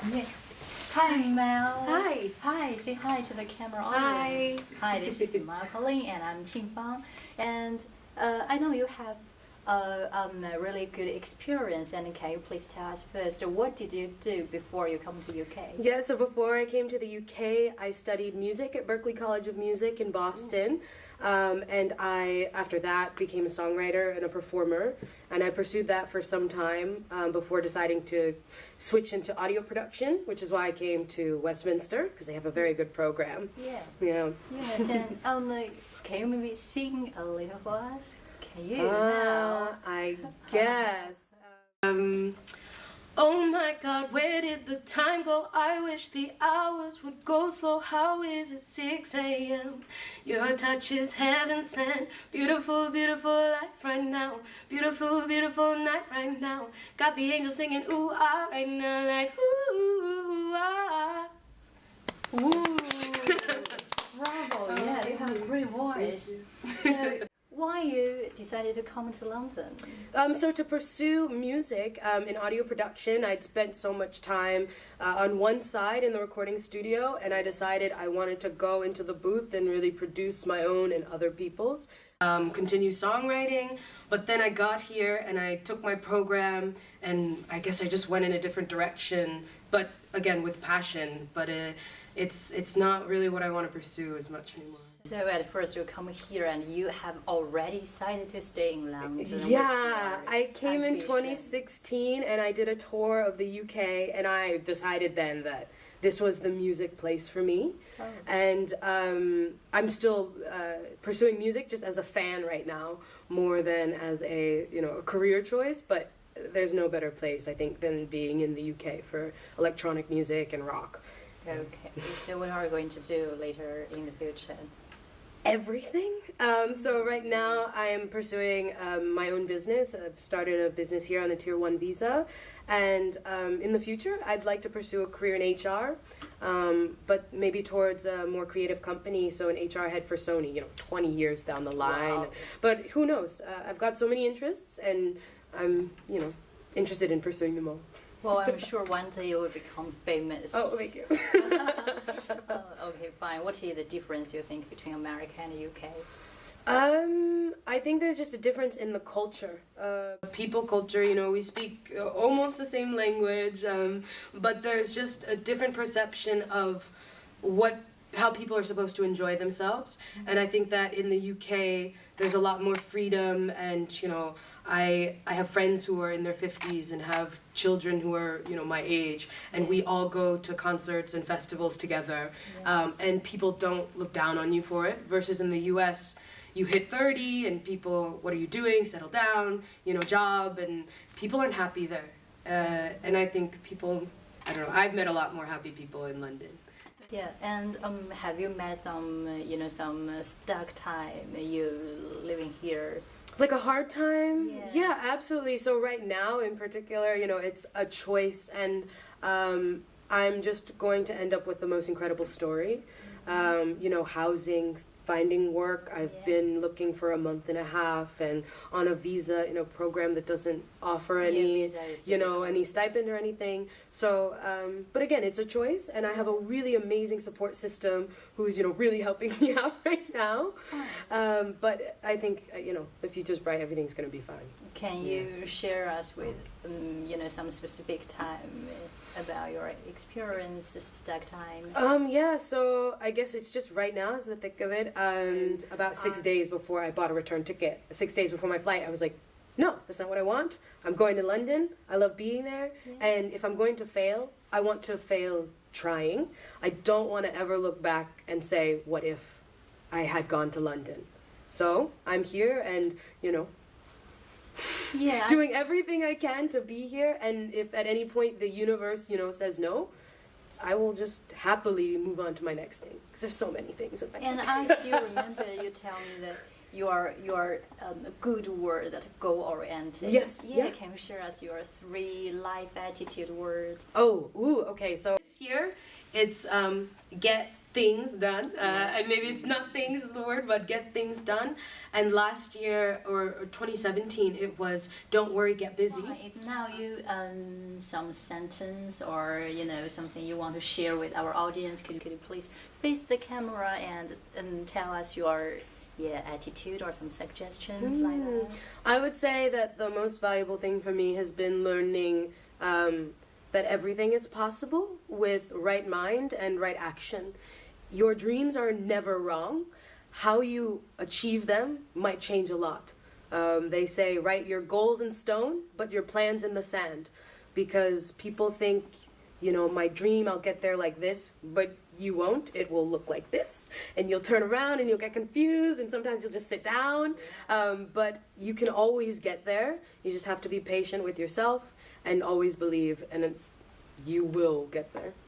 Yeah. Hi, Mel. Hi. Hi. Say hi to the camera Hi. audience. Hi. This is Marcolin, and I'm Qingfang. And I know you have a really good experience. And can you please tell us first, what did you do before you come to UK? Yeah, so before I came to the UK, I studied music at Berklee College of Music in Boston. And I, after that, became a songwriter and a performer. And I pursued that for some time before deciding to switch into audio production, which is why I came to Westminster, because they have a very good program. Yeah. Yeah. Yes, and can you maybe sing a little for us? Can you now? I guess. Oh my God, where did the time go? I wish the hours would go slow. How is it 6 a.m.? Your touch is heaven sent. Beautiful, beautiful life right now. Beautiful, beautiful night right now. Got the angels singing ooh ah right now, like ooh ah. Woo! Bravo! Yeah, you have a great voice. So, why you decided to come to London? So to pursue music in audio production, I'd spent so much time on one side in the recording studio, and I decided I wanted to go into the booth and really produce my own and other people's. Continue songwriting, but then I got here and I took my program, and I guess I just went in a different direction, but again with passion, but it's not really what I want to pursue as much anymore. So at first you come here and you have already decided to stay in London. Yeah, I came in ambition. 2016 and I did a tour of the UK, and I decided then that this was the music place for me. Oh. And I'm still pursuing music just as a fan right now, more than as a career choice, but there's no better place, I think, than being in the UK for electronic music and rock. Okay, so what are you going to do later in the future? Everything. So right now I am pursuing my own business. I've started a business here on the Tier 1 visa, and in the future I'd like to pursue a career in HR, but maybe towards a more creative company, so an HR head for Sony, 20 years down the line. Wow. But who knows? I've got so many interests, and I'm, interested in pursuing them all. Well, I'm sure one day you will become famous. Oh, thank you. Okay, fine. What is the difference you think between America and the UK? I think there's just a difference in the culture. People culture, we speak almost the same language, but there's just a different perception of how people are supposed to enjoy themselves. And I think that in the UK, there's a lot more freedom, and, I have friends who are in their 50s and have children who are, my age, and we all go to concerts and festivals together, Yes. and people don't look down on you for it, versus in the US, you hit 30 and people, what are you doing? Settle down, job, and people aren't happy there. And I think people, I don't know, I've met a lot more happy people in London. Yeah, and have you met some, some stuck time you living here? Like a hard time? Yes. Yeah, absolutely. So right now in particular, it's a choice, and I'm just going to end up with the most incredible story. Housing, finding work. I've been Yes. looking for a month and a half, and on a visa, program that doesn't offer any, visa is difficult. any stipend or anything. So, but again, it's a choice, and I have a really amazing support system who's, really helping me out right now. But I think, the future's bright. Everything's going to be fine. Can you share us with, some specific time about your experience, stuck time? Yeah, so I guess it's just right now is the thick of it. About 6 days before I bought a return ticket, 6 days before my flight, I was like, no, that's not what I want. I'm going to London. I love being there. Yeah. And if I'm going to fail, I want to fail trying. I don't want to ever look back and say, what if I had gone to London? So I'm here and, Yeah, doing everything I can to be here. And if at any point the universe, says no, I will just happily move on to my next thing, because there's so many things in my And life. I still remember you tell me that you are a good word that goal oriented. Yes, Yeah, yeah. can you share us your 3 life attitude words? Oh, ooh, okay. So this year, it's get things done. And maybe it's not things is the word, but get things done. And last year, or 2017, it was don't worry, get busy. Right. Now you some sentence or something you want to share with our audience. Could you please face the camera and tell us your attitude or some suggestions like that? I would say that the most valuable thing for me has been learning that everything is possible with right mind and right action. Your dreams are never wrong. How you achieve them might change a lot. They say write your goals in stone, but your plans in the sand. Because people think, my dream, I'll get there like this, but you won't. It will look like this, and you'll turn around and you'll get confused, and sometimes you'll just sit down. But you can always get there. You just have to be patient with yourself and always believe, and you will get there.